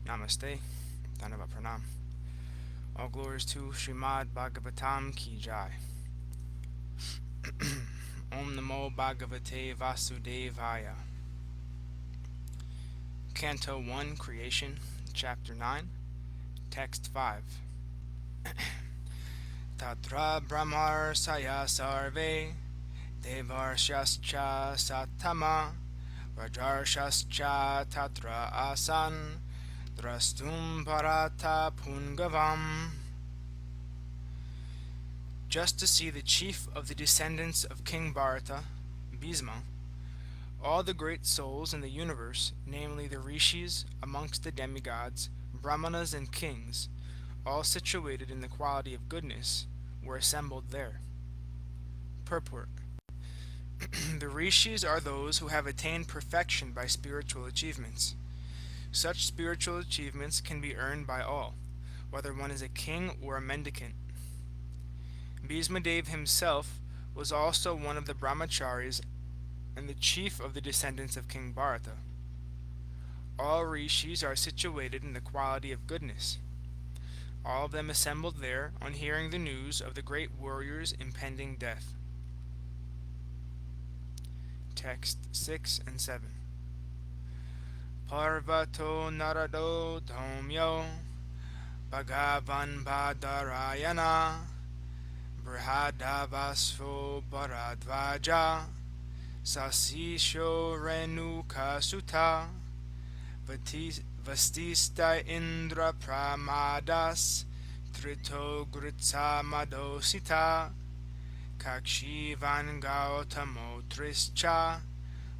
Namaste, Dhanava Pranam. All glories to Śrīmad-Bhāgavatam ki jai. Om Namo Bhagavate Vasudevaya. Canto 1, Creation, Chapter 9, Text 5. Tatra Brahmar Saya Sarve Devarshascha Satama Rajarshascha Tatra Asan Drastum Bharata Pungavam. Just to see the chief of the descendants of King Bharata, Bhīṣma, all the great souls in the universe, namely the rishis amongst the demigods, brahmanas and kings, all situated in the quality of goodness, were assembled there. Purport. The rishis are those who have attained perfection by spiritual achievements. Such spiritual achievements can be earned by all, whether one is a king or a mendicant. Bhīṣmadeva himself was also one of the brahmacharis and the chief of the descendants of King Bharata. All rishis are situated in the quality of goodness. All of them assembled there on hearing the news of the great warrior's impending death. Text 6 and 7. Parvato narado dhaumyo Bhagavan Badarayana Brihadavasvo Bharadvaja Sasisho Renuka Sutta Vastista Indra Pramadas Trito Gritsa Madosita Kakshivan Gautamo Trischa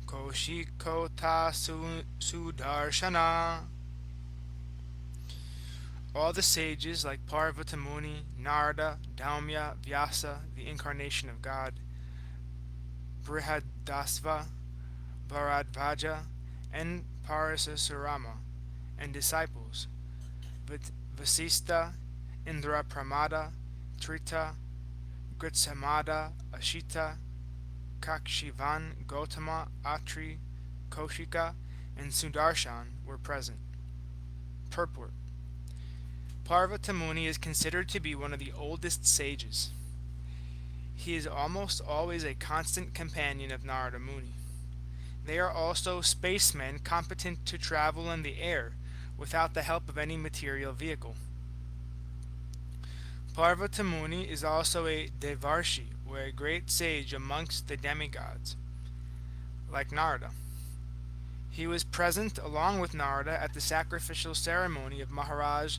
Koshikota Sudarshana. All the sages like Parvata Muni, Narada, Dhaumya, Vyasa, the incarnation of God, Brihadasva, Bharadvaja, and Parasasurama, and disciples, Vasista, Indra Pramada, Trita, Gritsamada, Ashita, Kakshivan, Gautama, Atri, Koshika, and Sudarshan were present. Purport. Parvata Muni is considered to be one of the oldest sages. He is almost always a constant companion of Narada Muni. They are also spacemen competent to travel in the air without the help of any material vehicle. Parvata Muni is also a Devarshi, or a great sage amongst the demigods, like Narada. He was present along with Narada at the sacrificial ceremony of Maharaj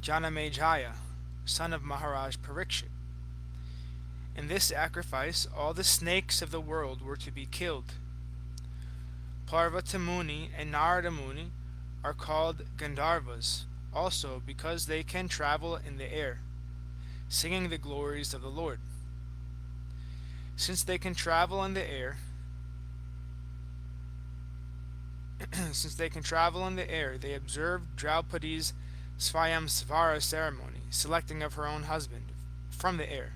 Janamejaya, son of Maharaj Parikshit. In this sacrifice, all the snakes of the world were to be killed. Parvata Muni and Narada Muni are called Gandharvas, also because they can travel in the air, singing the glories of the Lord. Since they can travel in the air, they observed Draupadi's Svayamsvara ceremony, selecting of her own husband, from the air.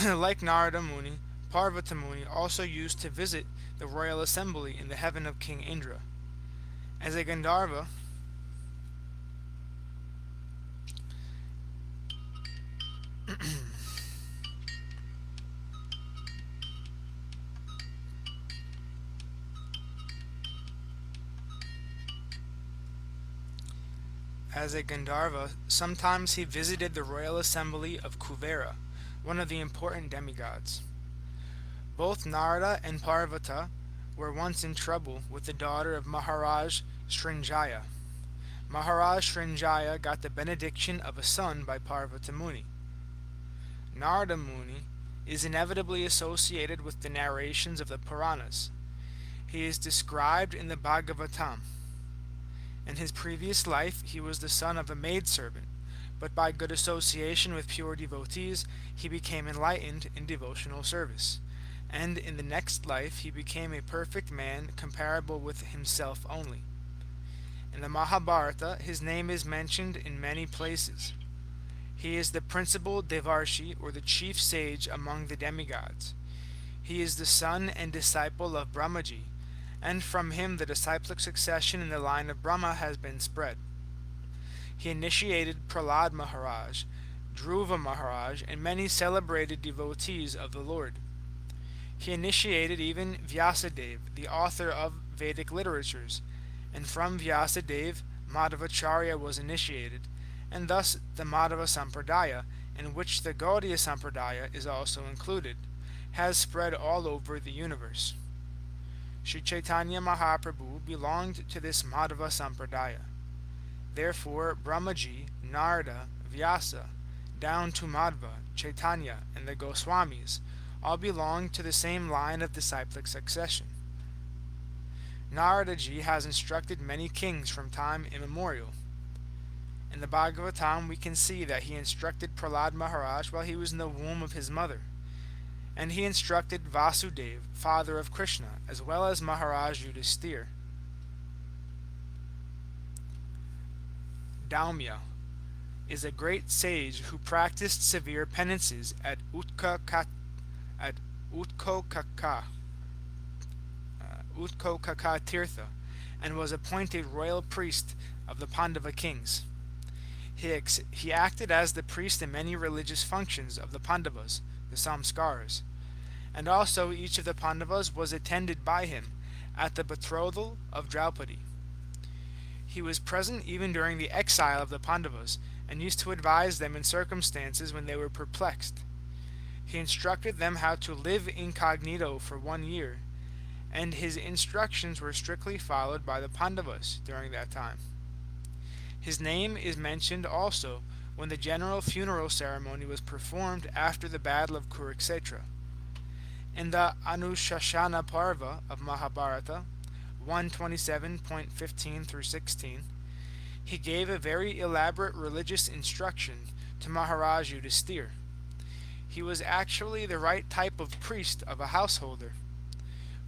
Like Narada Muni, Parvata Muni also used to visit the royal assembly in the heaven of King Indra. As a Gandharva, sometimes he visited the royal assembly of Kuvera, one of the important demigods. Both Narada and Parvata were once in trouble with the daughter of Maharaj Srinjaya. Maharaj Srinjaya got the benediction of a son by Parvata Muni. Narada Muni is inevitably associated with the narrations of the Puranas. He is described in the Bhagavatam. In his previous life, he was the son of a maidservant, but by good association with pure devotees, he became enlightened in devotional service. And in the next life, he became a perfect man comparable with himself only. In the Mahabharata, his name is mentioned in many places. He is the principal Devarshi, or the chief sage among the demigods. He is the son and disciple of Brahmaji, and from him the disciplic succession in the line of Brahma has been spread. He initiated Prahlad Maharaj, Dhruva Maharaj, and many celebrated devotees of the Lord. He initiated even Vyasadeva, the author of Vedic literatures, and from Vyasadeva, Madhvacharya was initiated, and thus the Madhva Sampradaya, in which the Gaudiya Sampradaya is also included, has spread all over the universe. Sri Chaitanya Mahaprabhu belonged to this Madhva Sampradaya. Therefore, Brahmaji, Narada, Vyasa, down to Madhva, Chaitanya, and the Goswamis, all belong to the same line of disciplic succession. Naradaji has instructed many kings from time immemorial. In the Bhagavatam we can see that he instructed Prahlad Maharaj while he was in the womb of his mother, and he instructed Vasudeva, father of Kṛṣṇa, as well as Maharaj Yudhisthira. Daumya is a great sage who practiced severe penances at Utkokaka Tirtha, and was appointed royal priest of the Pandava kings. He acted as the priest in many religious functions of the Pandavas, the Samskaras, and also each of the Pandavas was attended by him at the betrothal of Draupadi. He was present even during the exile of the Pandavas, and used to advise them in circumstances when they were perplexed. He instructed them how to live incognito for 1 year, and his instructions were strictly followed by the Pandavas during that time. His name is mentioned also when the general funeral ceremony was performed after the battle of Kurukshetra. In the Anushashana Parva of Mahabharata, 127.15 through 16, he gave a very elaborate religious instruction to Maharaj Yudhisthira. He was actually the right type of priest of a householder,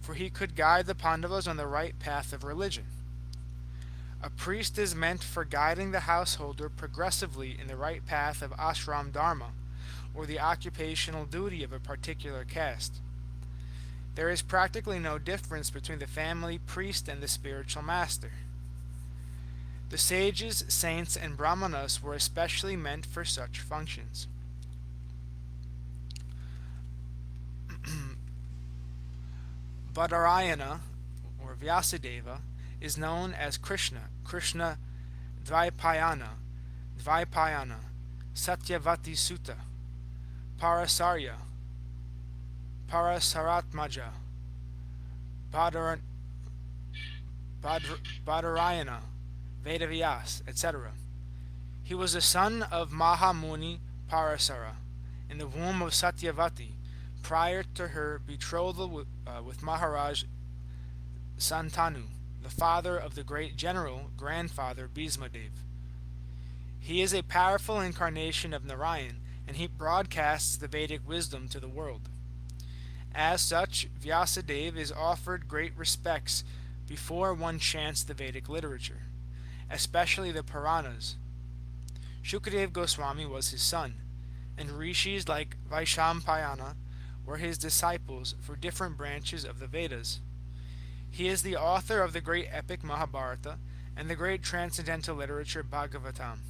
for he could guide the Pandavas on the right path of religion. A priest is meant for guiding the householder progressively in the right path of ashram dharma, or the occupational duty of a particular caste. There is practically no difference between the family priest and the spiritual master. The sages, saints, and brahmanas were especially meant for such functions. Badarayana, or Vyasadeva, is known as Kṛṣṇa, Kṛṣṇa Dvaipayana, Satyavati Sutta, Parasarya, Parasaratmaja, Badarayana, Vedavyas, etc. He was the son of Mahamuni Parasara in the womb of Satyavati, prior to her betrothal with Maharaj Santanu, the father of the great general grandfather Bhīṣmadeva. He is a powerful incarnation of Narayan, and he broadcasts the Vedic wisdom to the world. As such, Vyasadeva is offered great respects before one chants the Vedic literature, especially the Puranas. Shukadeva Goswami was his son, and rishis like Vaishampayana were his disciples for different branches of the Vedas. He is the author of the great epic Mahabharata and the great transcendental literature Bhagavatam.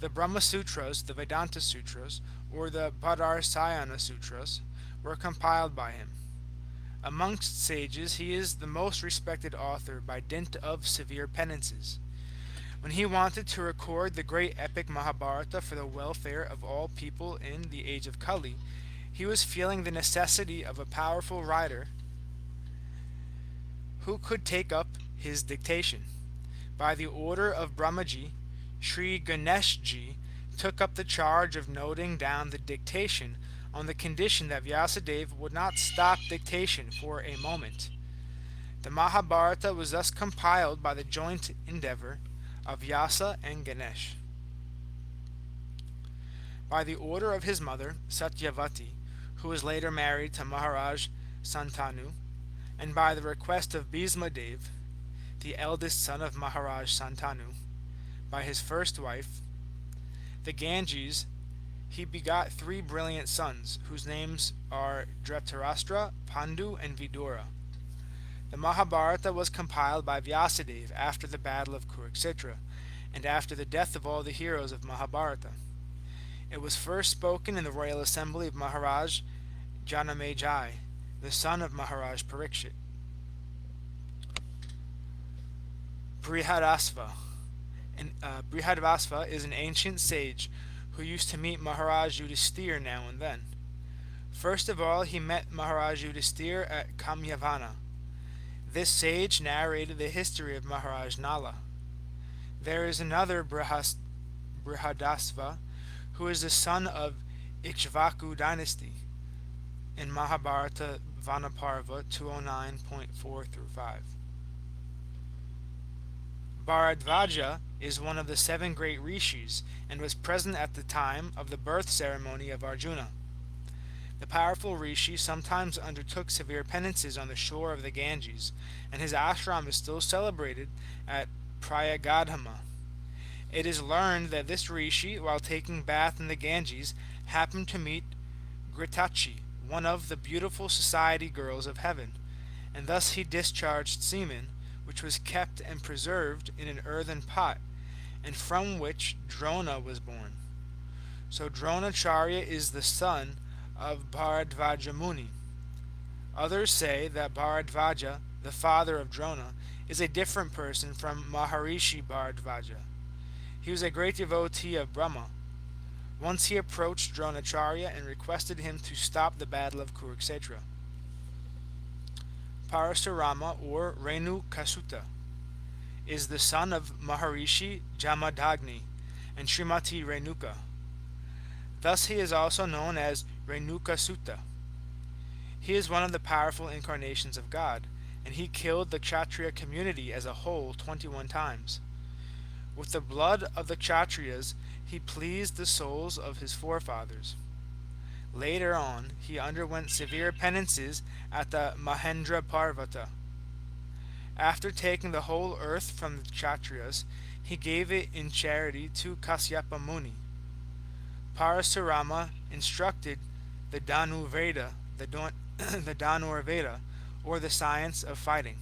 The Brahma Sutras, the Vedanta Sutras, or the Bhadarsayana Sutras, were compiled by him. Amongst sages, he is the most respected author by dint of severe penances. When he wanted to record the great epic Mahabharata for the welfare of all people in the age of Kali, he was feeling the necessity of a powerful writer who could take up his dictation. By the order of Brahmaji, Sri Ganeshji took up the charge of noting down the dictation on the condition that Vyasadeva would not stop dictation for a moment. The Mahabharata was thus compiled by the joint endeavor of Vyasa and Ganesh. By the order of his mother, Satyavati, who was later married to Maharaj Santanu, and by the request of Bhīṣmadeva, the eldest son of Maharaj Santanu, by his first wife, the Ganges, he begot 3 brilliant sons, whose names are Dhritarashtra, Pandu, and Vidura. The Mahabharata was compiled by Vyasadeva after the battle of Kurukshetra, and after the death of all the heroes of Mahabharata. It was first spoken in the royal assembly of Maharaj Janamejai, the son of Maharaj Parikshit. Brihadasva. Brihadasva is an ancient sage who used to meet Maharaj Yudhisthira now and then. First of all, he met Maharaj Yudhisthira at Kamyavana. This sage narrated the history of Maharaj Nala. There is another Brihadasva who is the son of Ikshvaku dynasty in Mahabharata Vanaparva 209.4-5. Bharadvaja is one of the 7 great rishis and was present at the time of the birth ceremony of Arjuna. The powerful rishi sometimes undertook severe penances on the shore of the Ganges, and his ashram is still celebrated at Prayagadhama. It is learned that this rishi, while taking bath in the Ganges, happened to meet Gritachi, one of the beautiful society girls of heaven, and thus he discharged semen, which was kept and preserved in an earthen pot, and from which Drona was born. So Dronacharya is the son of Bharadvaja Muni. Others say that Bharadvaja, the father of Drona, is a different person from Maharishi Bharadvaja. He was a great devotee of Brahma. Once he approached Dronacharya and requested him to stop the battle of Kurukshetra. Parasurama, or Renukasuta, is the son of Maharishi Jamadagni and Srimati Renuka. Thus he is also known as Renukasuta. He is one of the powerful incarnations of God, and he killed the Kshatriya community as a whole 21 times. With the blood of the Kshatriyas, he pleased the souls of his forefathers. Later on, he underwent severe penances at the Mahendra Parvata. After taking the whole earth from the Kshatriyas, he gave it in charity to Kasyapa Muni. Parasurama instructed the Dhanurveda, the Dhanurveda, or the science of fighting,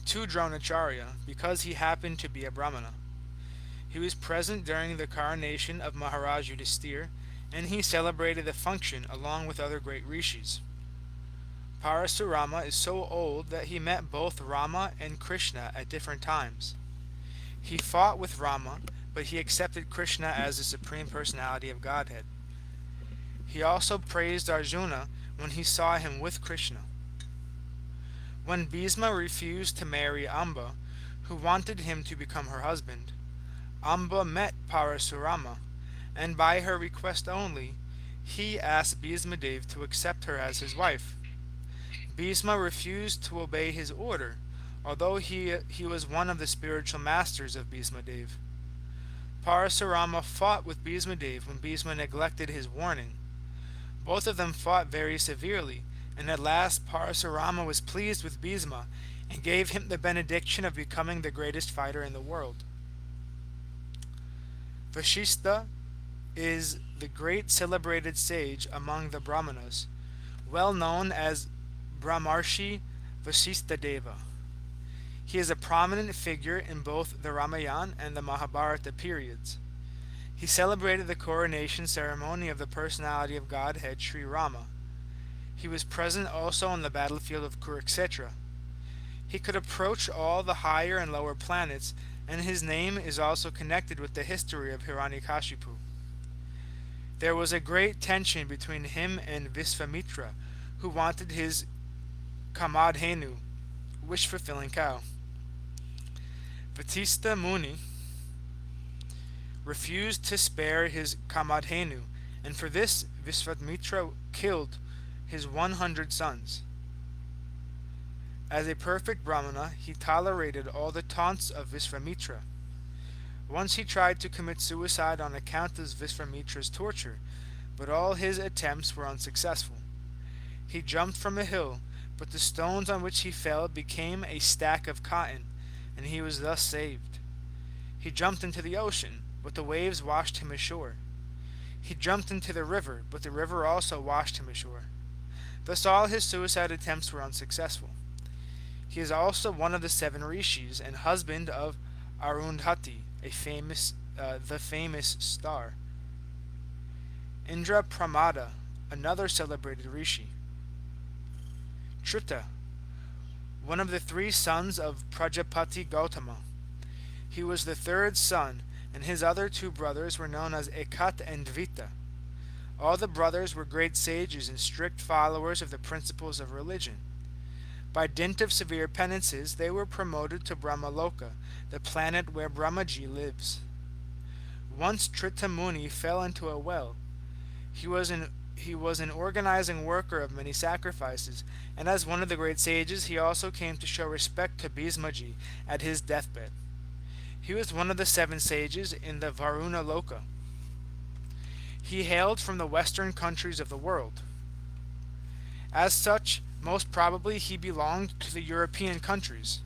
to Dronacharya because he happened to be a Brahmana. He was present during the coronation of Maharaj Yudhisthira, and he celebrated the function along with other great rishis. Parasurama is so old that he met both Rama and Kṛṣṇa at different times. He fought with Rama, but he accepted Kṛṣṇa as the Supreme Personality of Godhead. He also praised Arjuna when he saw him with Kṛṣṇa. When Bhīṣma refused to marry Amba, who wanted him to become her husband, Amba met Parasurama, and by her request only, he asked Bhīṣmadeva to accept her as his wife. Bhīṣma refused to obey his order, although he was one of the spiritual masters of Bhīṣmadeva. Parasurama fought with Bhīṣmadeva when Bhīṣma neglected his warning. Both of them fought very severely, and at last Parasurama was pleased with Bhīṣma and gave him the benediction of becoming the greatest fighter in the world. Vasishtha is the great celebrated sage among the Brahmanas, well known as Brahmarshi Śrīmad-Bhāgavatam. He is a prominent figure in both the Ramayana and the Mahabharata periods. He celebrated the coronation ceremony of the personality of Godhead Sri Rama. He was present also on the battlefield of Kurukshetra. He could approach all the higher and lower planets, and his name is also connected with the history of Hiranyakashipu. There was a great tension between him and Visvamitra, who wanted his Kamadhenu, wish-fulfilling cow. Vatista Muni refused to spare his Kamadhenu, and for this Visvamitra killed his 100 sons. As a perfect Brahmana, he tolerated all the taunts of Visvamitra. Once he tried to commit suicide on account of Visvamitra's torture, but all his attempts were unsuccessful. He jumped from a hill, but the stones on which he fell became a stack of cotton, and he was thus saved. He jumped into the ocean, but the waves washed him ashore. He jumped into the river, but the river also washed him ashore. Thus all his suicide attempts were unsuccessful. He is also one of the 7 rishis and husband of Arundhati, the famous star. Indra Pramada, another celebrated rishi. Trita, one of the three sons of Prajapati Gautama. He was the third son, and his other two brothers were known as Ekat and Dvita. All the brothers were great sages and strict followers of the principles of religion. By dint of severe penances, they were promoted to Brahmaloka, the planet where Brahmaji lives. Once Trita Muni fell into a well. He was an organizing worker of many sacrifices, and as one of the great sages, he also came to show respect to Bhīṣmaji at his deathbed. He was one of the 7 sages in the Varuna Loka. He hailed from the western countries of the world. As such, most probably he belonged to the European countries.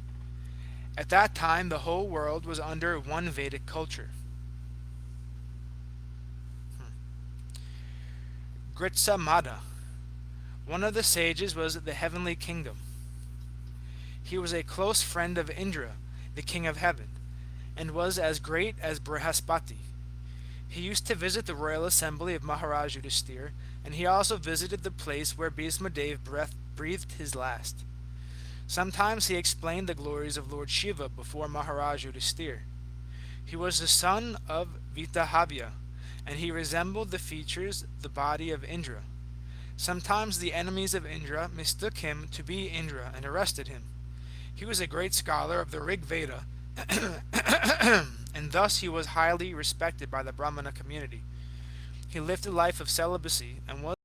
At that time, the whole world was under one Vedic culture. Gṛṣṇa, one of the sages, was the heavenly kingdom. He was a close friend of Indra, the king of heaven, and was as great as Brihaspati. He used to visit the royal assembly of Maharaj Yudhisthira, and he also visited the place where Bhīṣmadeva breathed his last. Sometimes he explained the glories of Lord Shiva before Maharaj Yudhisthira. He was the son of Vitahavya, and he resembled the features, the body of Indra. Sometimes the enemies of Indra mistook him to be Indra and arrested him. He was a great scholar of the Rig Veda, and thus he was highly respected by the Brahmana community. He lived a life of celibacy and was